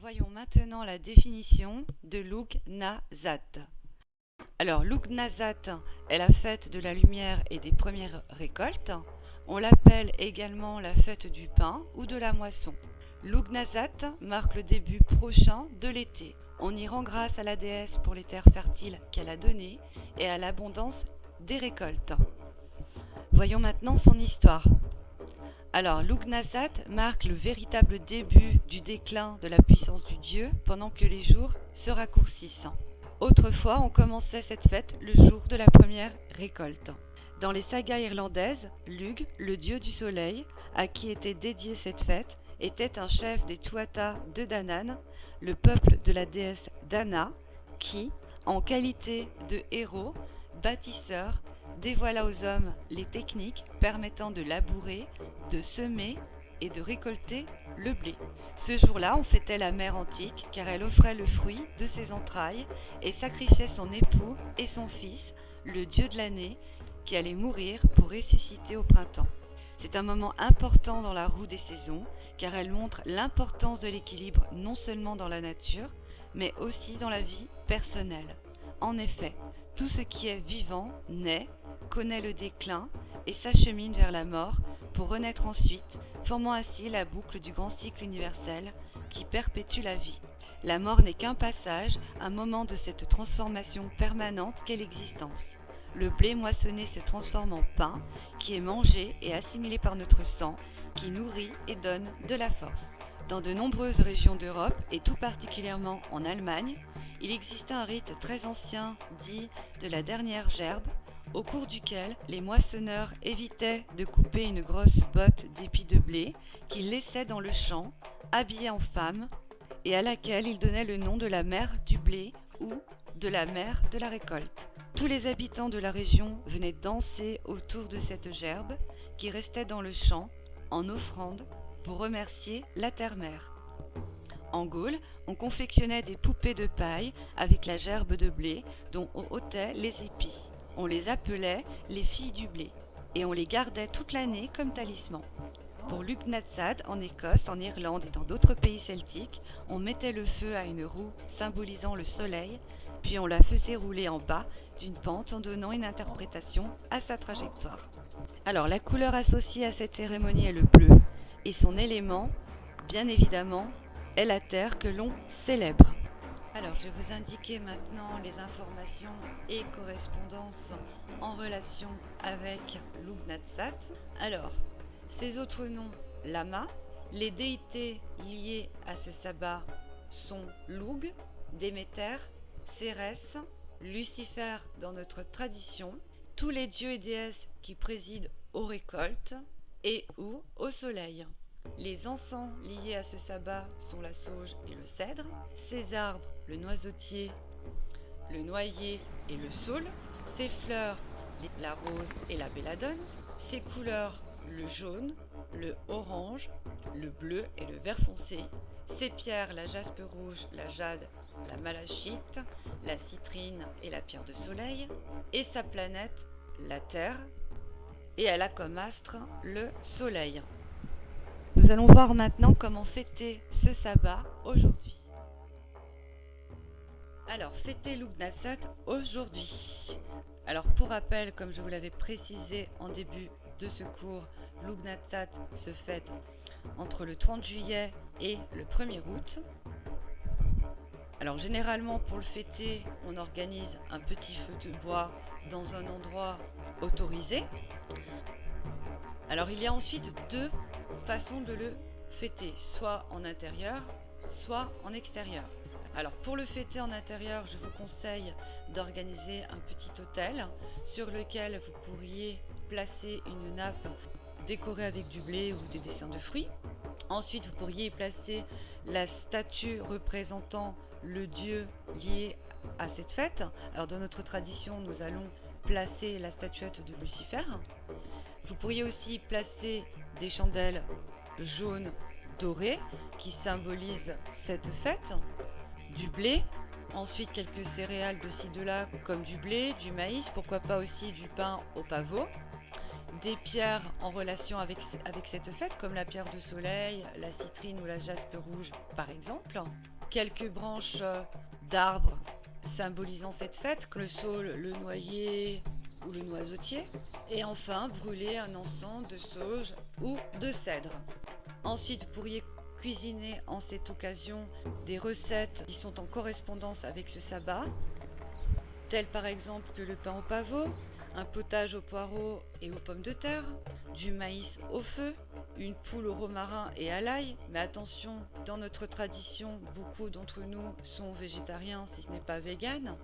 Voyons maintenant la définition de Lughnasadh. Alors, Lughnasadh est la fête de la lumière et des premières récoltes. On l'appelle également la fête du pain ou de la moisson. Lughnasadh marque le début prochain de l'été. On y rend grâce à la déesse pour les terres fertiles qu'elle a données et à l'abondance des récoltes. Voyons maintenant son histoire. Alors, Lughnasadh marque le véritable début du déclin de la puissance du dieu pendant que les jours se raccourcissent. Autrefois, on commençait cette fête le jour de la première récolte. Dans les sagas irlandaises, Lugh, le dieu du soleil, à qui était dédiée cette fête, était un chef des Tuatha de Danann, le peuple de la déesse Dana, qui, en qualité de héros, bâtisseur, dévoila aux hommes les techniques permettant de labourer, de semer et de récolter le blé. Ce jour-là, on fêtait la mère antique car elle offrait le fruit de ses entrailles et sacrifiait son époux et son fils, le dieu de l'année, qui allait mourir pour ressusciter au printemps. C'est un moment important dans la roue des saisons car elle montre l'importance de l'équilibre non seulement dans la nature, mais aussi dans la vie personnelle. En effet, tout ce qui est vivant naît, connaît le déclin et s'achemine vers la mort pour renaître ensuite, formant ainsi la boucle du grand cycle universel qui perpétue la vie. La mort n'est qu'un passage, un moment de cette transformation permanente qu'est l'existence. Le blé moissonné se transforme en pain, qui est mangé et assimilé par notre sang, qui nourrit et donne de la force. Dans de nombreuses régions d'Europe, et tout particulièrement en Allemagne, il existait un rite très ancien dit de la dernière gerbe, au cours duquel les moissonneurs évitaient de couper une grosse botte d'épis de blé qu'ils laissaient dans le champ, habillés en femmes, et à laquelle ils donnaient le nom de la mère du blé ou de la mère de la récolte. Tous les habitants de la région venaient danser autour de cette gerbe qui restait dans le champ en offrande pour remercier la terre-mère. En Gaule, on confectionnait des poupées de paille avec la gerbe de blé dont on ôtait les épis. On les appelait les filles du blé et on les gardait toute l'année comme talisman. Pour Lughnasadh, en Écosse, en Irlande et dans d'autres pays celtiques, on mettait le feu à une roue symbolisant le soleil, puis on la faisait rouler en bas d'une pente en donnant une interprétation à sa trajectoire. Alors la couleur associée à cette cérémonie est le bleu et son élément, bien évidemment, est la terre que l'on célèbre. Alors je vais vous indiquer maintenant les informations et correspondances en relation avec Lughnasadh. Alors, ses autres noms, Lama, les déités liées à ce sabbat sont Lugh, Déméter, Cérès, Lucifer dans notre tradition, tous les dieux et déesses qui président aux récoltes et ou au soleil. Les encens liés à ce sabbat sont la sauge et le cèdre, ses arbres, le noisetier, le noyer et le saule, ses fleurs, la rose et la belladone, ses couleurs, le jaune, le orange, le bleu et le vert foncé, ses pierres, la jaspe rouge, la jade, la malachite, la citrine et la pierre de soleil, et sa planète, la Terre, et elle a comme astre le soleil. Nous allons voir maintenant comment fêter ce sabbat aujourd'hui. Alors, fêter Lughnasadh aujourd'hui. Alors, pour rappel, comme je vous l'avais précisé en début de ce cours, Lughnasadh se fête entre le 30 juillet et le 1er août. Alors, généralement, pour le fêter, on organise un petit feu de bois dans un endroit autorisé. Alors, il y a ensuite deux façons de le fêter, soit en intérieur, soit en extérieur. Alors pour le fêter en intérieur, je vous conseille d'organiser un petit autel sur lequel vous pourriez placer une nappe décorée avec du blé ou des dessins de fruits. Ensuite, vous pourriez y placer la statue représentant le dieu lié à cette fête. Alors dans notre tradition, nous allons placer la statuette de Lucifer. Vous pourriez aussi placer des chandelles jaunes dorées qui symbolisent cette fête, du blé, ensuite quelques céréales de ci de là comme du blé, du maïs, pourquoi pas aussi du pain au pavot, des pierres en relation avec cette fête, comme la pierre de soleil, la citrine ou la jaspe rouge par exemple. Quelques branches d'arbres symbolisant cette fête, comme le saule, le noyer ou le noisetier. Et enfin, brûler un encens de sauge ou de cèdre. Ensuite, vous pourriez cuisiner en cette occasion des recettes qui sont en correspondance avec ce sabbat, telles par exemple que le pain au pavot, un potage aux poireaux et aux pommes de terre, du maïs au feu, une poule au romarin et à l'ail, mais attention, dans notre tradition, beaucoup d'entre nous sont végétariens si ce n'est pas vegan,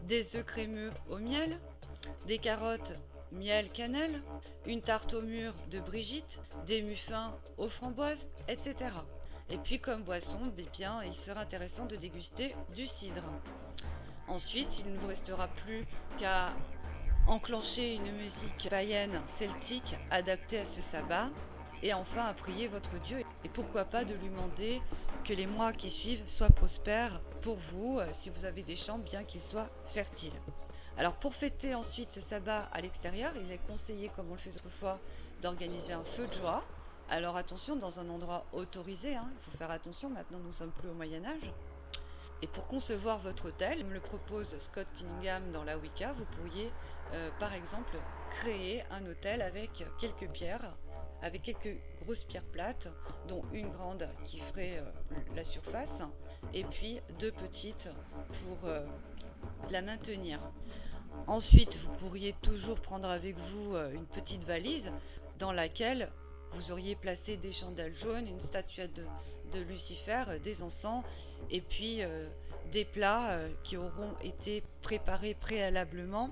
des œufs crémeux au miel, des carottes, miel, cannelle, une tarte au mûr de Brigitte, des muffins aux framboises, etc. Et puis comme boisson, bien, il sera intéressant de déguster du cidre. Ensuite, il ne vous restera plus qu'à enclencher une musique païenne celtique adaptée à ce sabbat et enfin à prier votre Dieu et pourquoi pas de lui demander que les mois qui suivent soient prospères pour vous si vous avez des champs bien qu'ils soient fertiles. Alors pour fêter ensuite ce sabbat à l'extérieur, il est conseillé, comme on le fait autrefois, d'organiser un feu de joie. Alors attention, dans un endroit autorisé, il faut faire attention, maintenant nous ne sommes plus au Moyen-Âge. Et pour concevoir votre hôtel, comme le propose Scott Cunningham dans la Wicca, vous pourriez par exemple créer un hôtel avec quelques pierres, avec quelques grosses pierres plates, dont une grande qui ferait la surface, et puis deux petites pour la maintenir. Ensuite, vous pourriez toujours prendre avec vous une petite valise dans laquelle vous auriez placé des chandelles jaunes, une statuette de Lucifer, des encens et puis des plats qui auront été préparés préalablement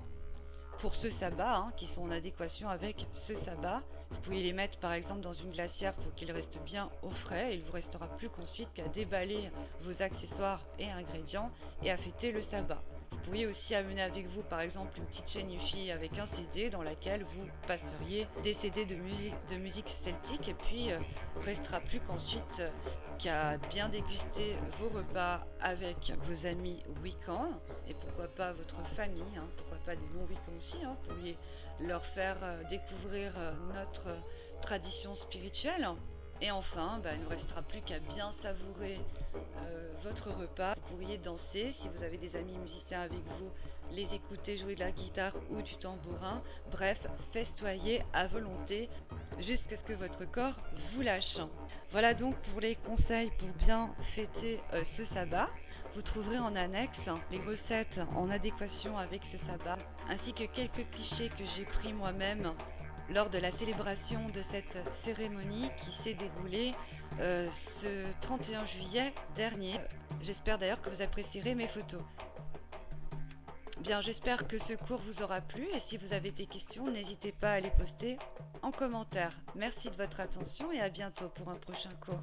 pour ce sabbat, qui sont en adéquation avec ce sabbat. Vous pouvez les mettre par exemple dans une glacière pour qu'ils restent bien au frais. Il ne vous restera plus qu'ensuite qu'à déballer vos accessoires et ingrédients et à fêter le sabbat. Vous pourriez aussi amener avec vous par exemple une petite chaîne Wi-Fi avec un CD dans laquelle vous passeriez des CD de musique celtique et puis restera plus qu'ensuite qu'à bien déguster vos repas avec vos amis Wiccans et pourquoi pas votre famille, pourquoi pas des non-Wiccans aussi, vous pourriez leur faire découvrir notre tradition spirituelle. Et enfin, il ne nous restera plus qu'à bien savourer votre repas. Vous pourriez danser, si vous avez des amis musiciens avec vous, les écouter jouer de la guitare ou du tambourin. Bref, festoyer à volonté jusqu'à ce que votre corps vous lâche. Voilà donc pour les conseils pour bien fêter ce sabbat. Vous trouverez en annexe les recettes en adéquation avec ce sabbat, ainsi que quelques clichés que j'ai pris moi-même lors de la célébration de cette cérémonie qui s'est déroulée ce 31 juillet dernier. J'espère d'ailleurs que vous apprécierez mes photos. Bien, j'espère que ce cours vous aura plu et si vous avez des questions, n'hésitez pas à les poster en commentaire. Merci de votre attention et à bientôt pour un prochain cours.